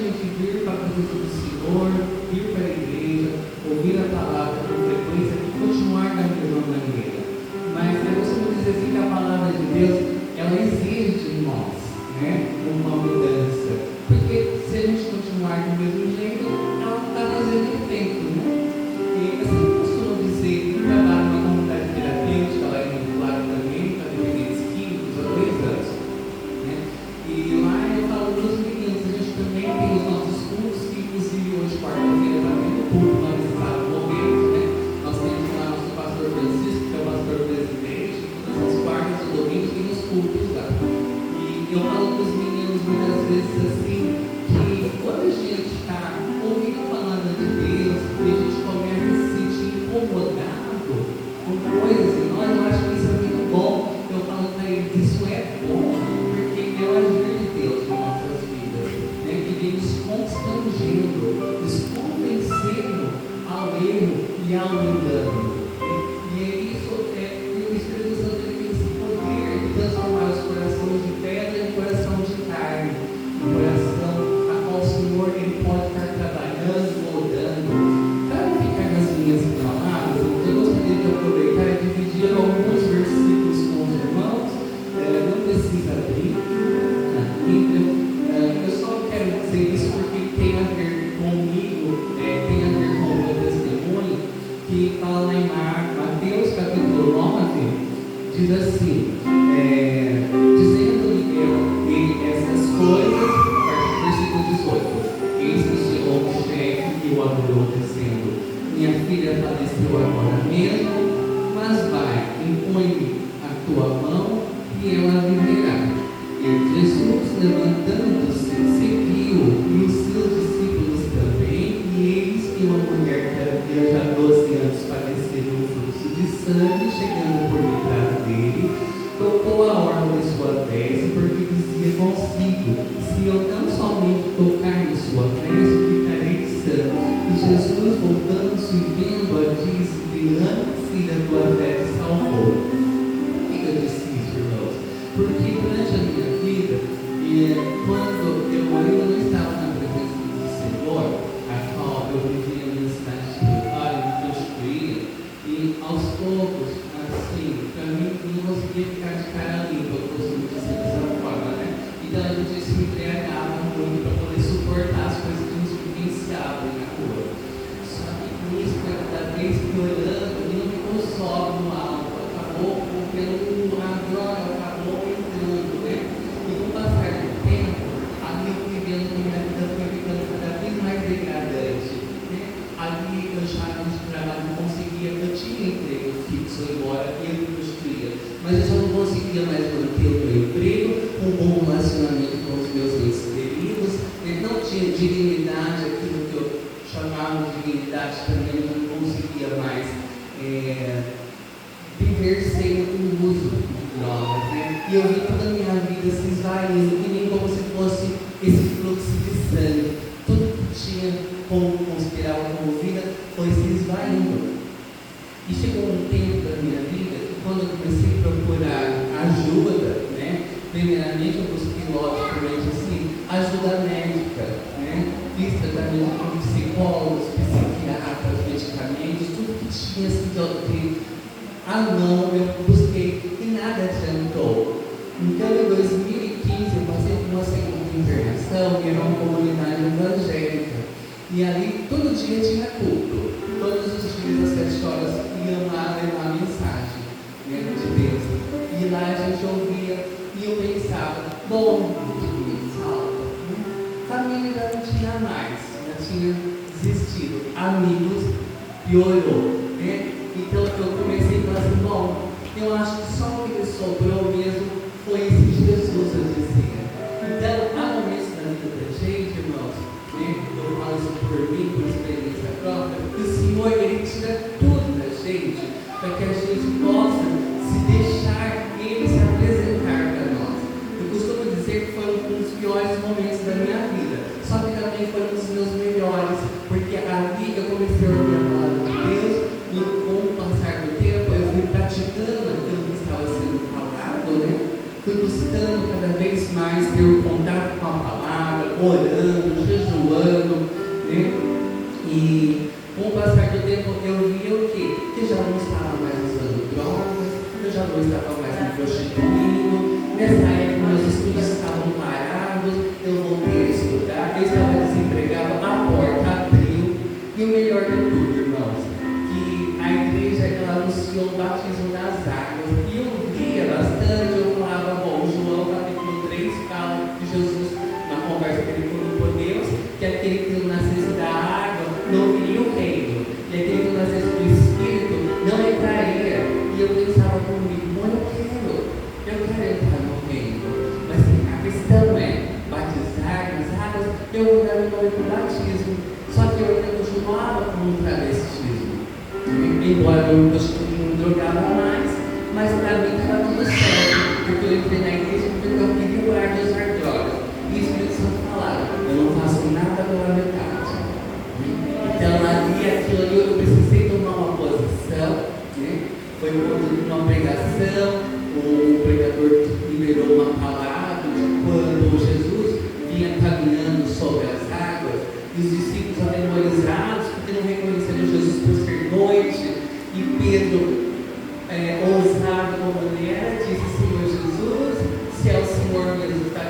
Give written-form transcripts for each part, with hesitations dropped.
gente vir para a presença do Senhor, vir para a igreja, ouvir a palavra com frequência e continuar da mesma maneira. Mas eu costumo dizer assim que a palavra de Deus, ela exige de nós, né, uma mudança. Porque se a gente continuar do mesmo jeito, ela não está fazendo efeito, né? E eu sempre costumo dizer que eu trabalho numa comunidade terapêutica lá em Rio Claro também, para dependentes químicos, há 2 anos. Né? E lá eu falo para os meninos, a gente também tem os nossos cultos, que inclusive hoje, quarta-feira, está tendo culto lá nesse sábado momento, né? Nós temos lá nosso pastor Francisco, que é o pastor presidente, e todas as quartas e domingos tem os cultos lá. E eu falo para os meninos muitas vezes assim, que quando a gente está ouvindo a palavra de Deus e a gente começa a se sentir incomodado com coisas em nós, eu acho que isso é muito bom. Eu falo para eles, isso é bom, porque é o agir de Deus em nossas vidas, né? Que vem nos constrangendo, nos convencendo ao erro e ao engano. E é isso, o Espírito Santo tem esse poder de transformar os corações de pedra em coração de carne, um coração a qual o Senhor ele pode estar trabalhando, moldando. Para não ficar nas linhas palavras, eu gostaria de aproveitar e dividir alguns versículos com os irmãos. Não precisa abrir na Bíblia. Eu só quero dizer isso porque tem a ver comigo, tem a ver com o meu testemunho, que fala lá em Mateus capítulo 9, diz assim, dizendo-lhe ele essas coisas, a partir do versículo 18, eis que chegou o chefe e o adorou, dizendo, minha filha faleceu agora mesmo, mas vai, impõe-lhe a tua mão e ela viverá. E Jesus, levantando-se, seguiu, e os seus discípulos também, e eis que uma mulher que havia já 12 anos padecido um fluxo de sangue, chegando por detrás dele, tocou a orla de sua veste, porque dizia consigo, se eu tão somente tocar em sua veste, ficarei sã. E Jesus, voltando-se e vendo-a, disse, filha, tua fé te salvou. Por que eu disse isso, irmãos? Porque durante a minha vida, quando eu ainda não estava na presença do Senhor, a qual eu vivia na cidade de Rio Claro, me prostituía, e aos poucos, assim, para mim, eu não conseguia ficar de cara limpa, eu costumo dizer dessa forma, né? Então a gente se embriagava muito para poder suportar as coisas que nos vivenciavam na rua. Só que com isso, cada vez piorando, e não ficou só no alto, acabou pelo a droga, acabou entrando, né? E com o passar do tempo, ali eu fui vendo que minha vida foi ficando cada vez mais degradante, né? Ali eu já no trabalho não conseguia, eu tinha emprego fixo embora e eu me prostituía, mas eu já não conseguia mais manter o meu emprego, um bom relacionamento com os meus entes queridos, não tinha dignidade, aquilo que eu chamava de dignidade também, eu não conseguia mais viver sem o uso de drogas, né? E eu vi toda a minha vida se esvaindo, que nem como se fosse esse fluxo de sangue. Tudo que tinha como conspirava como vida foi se esvaindo. E chegou um tempo da minha vida que quando eu comecei a procurar ajuda, né? Primeiramente eu busquei logicamente assim, ajuda médica, né? Fiz tratamento com psicólogos, psiquiatras, medicamentos, tudo que tinha assim, à mão eu busquei e nada adiantou. Então em 2015 eu passei por uma segunda internação, que era uma comunidade evangélica. E ali todo dia tinha culto. Todos os dias às 7 horas iam lá levar a mensagem, né, de Deus. E lá a gente ouvia e eu pensava, bom, família já não tinha mais, já tinha desistido. Amigos, piorou, né? Então eu comecei a falar assim, bom, eu acho que só o que me sobrou mesmo foi esse Jesus, eu dizia. Então, há momentos na vida da gente, irmãos, né? Eu falo isso por mim, por experiência própria, que o Senhor, Ele tira tudo da gente, para que a gente possa se deixar Ele se apresentar para nós. Eu costumo dizer que foi um dos piores momentos da minha vida, só que também foi um dos meus melhores, porque ali eu comecei a ouvir a palavra de Deus, e com o passar do tempo eu fui praticando aquilo que estava sendo falado, né? Fui buscando cada vez mais ter um contato com a orando, jejuando, né? E com o passar do tempo eu via o quê? Que já não estava mais usando drogas, eu já não estava mais me prostituindo. Nessa época meus estudos estavam parados, eu voltei a estudar, eu estava desempregado, a porta abriu. E o melhor de tudo, irmãos, que a igreja ela anunciou o batismo das águas. E eu via bastante, eu falava, bom, João capítulo 3 fala de Jesus, na conversa que ele com Deus, que aquele que não nascesse da água não viria o reino, e aquele que não nascesse do Espírito não entraria. E eu pensava comigo, bom, eu quero entrar no reino, mas a questão é batizar nas águas, eu vou dar o nome do batismo, só que eu ainda continuava com um travestismo, embora eu não drogava mais, mas para mim estava tudo certo, porque eu entrei na igreja porque eu queria parar de usar drogas. E o Espírito Santo falava, eu não faço nada pela metade. Então ali, aquilo ali, eu precisei tomar uma posição, né? Foi uma pregação, o pregador liberou uma palavra de quando Jesus vinha caminhando sobre as águas, e os discípulos atemorizados, porque não reconheceram Jesus por ser noite, e Pedro, ousado como ele era, disse, Senhor Jesus, se é o Senhor mesmo que está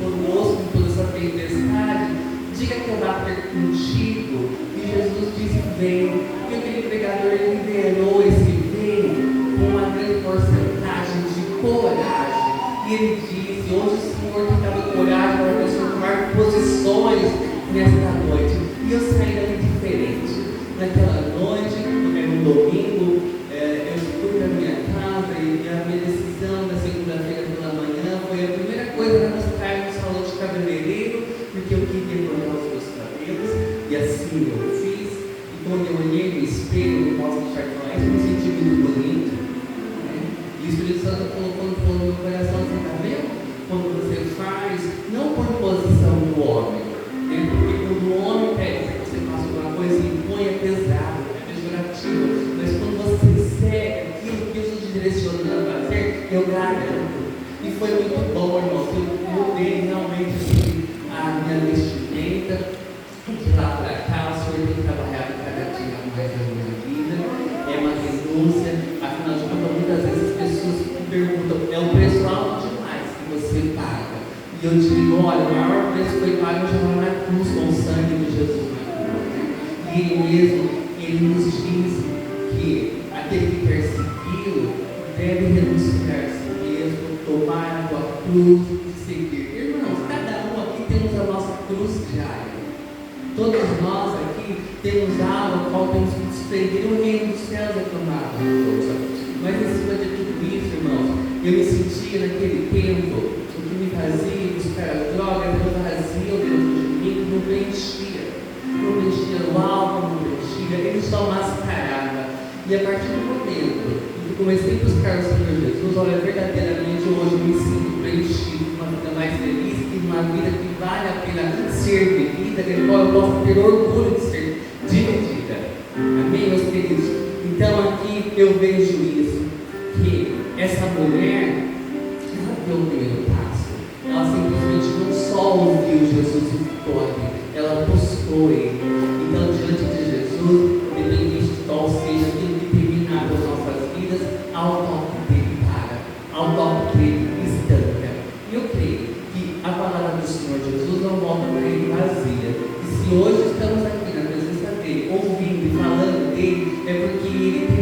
conosco em toda essa tempestade, diga que eu vá ter contigo. E Jesus disse, vem. E aquele pregador liberou esse vem com uma grande porcentagem de coragem. E ele disse, hoje o Senhor te dá coragem para você tomar posições nesta noite. E eu saí dali diferente. Naquela noite, era um domingo, eu fui para minha casa e a minha decisão na segunda-feira pela manhã foi a primeira coisa era mostrar no salão de cabeleireiro, porque eu queria cortar os meus cabelos, e assim eu fiz. E quando eu olhei no espelho, não posso deixar de falar isso, eu me senti muito bonito, né? E o Espírito Santo colocou no meu coração, você está vendo? Quando você faz, não por posição do homem, né? Porque quando o homem pede que você faça alguma coisa e impõe, é pesado, é pejorativo, mas quando você segue aquilo que Jesus te direciona a fazer, eu garanto. E foi muito bom, irmão, que eu mudei realmente assim, a minha vestimenta. De lá para cá, o Senhor tem trabalhado cada dia mais na minha vida. É uma renúncia. Afinal de contas, muitas vezes as pessoas me perguntam, é um preço alto demais que você paga. E eu digo, olha, o maior preço foi pago já lá na cruz, com o sangue de Jesus na cruz. E ele mesmo, ele nos diz que aquele que perseguiu deve renunciar a si mesmo, tomar a tua cruz e seguir. Irmãos, cada um aqui temos a nossa cruz diária. Todos nós aqui temos algo ao qual temos que desprender. O reino dos céus é tomado de força. Mas em cima de tudo isso, irmãos, eu me sentia naquele tempo, o que me fazia buscar as drogas, eu vazio dentro de mim, não preenchia. Não preenchia o álcool, não preenchia, ele só mascarava. E a partir do momento que comecei a buscar o Senhor Jesus, olha, verdadeiramente hoje eu me sinto preenchido, uma vida mais feliz, e uma vida que vale a pena ser vivida, que eu posso ter orgulho de ser dividida. Amém, meus queridos? Então aqui eu vejo isso, que essa mulher, ela deu o primeiro passo. Ela simplesmente não só ouviu Jesus e ficou ali, ela buscou ele. Então, diante de Jesus, independente de qual seja aquilo que terminar as nossas vidas, ao toque dele ao toque dele estanca. E eu creio que a palavra do Senhor Jesus não volta para ele vazia. E se hoje estamos aqui na presença dele, ouvindo e falando dele, é porque ele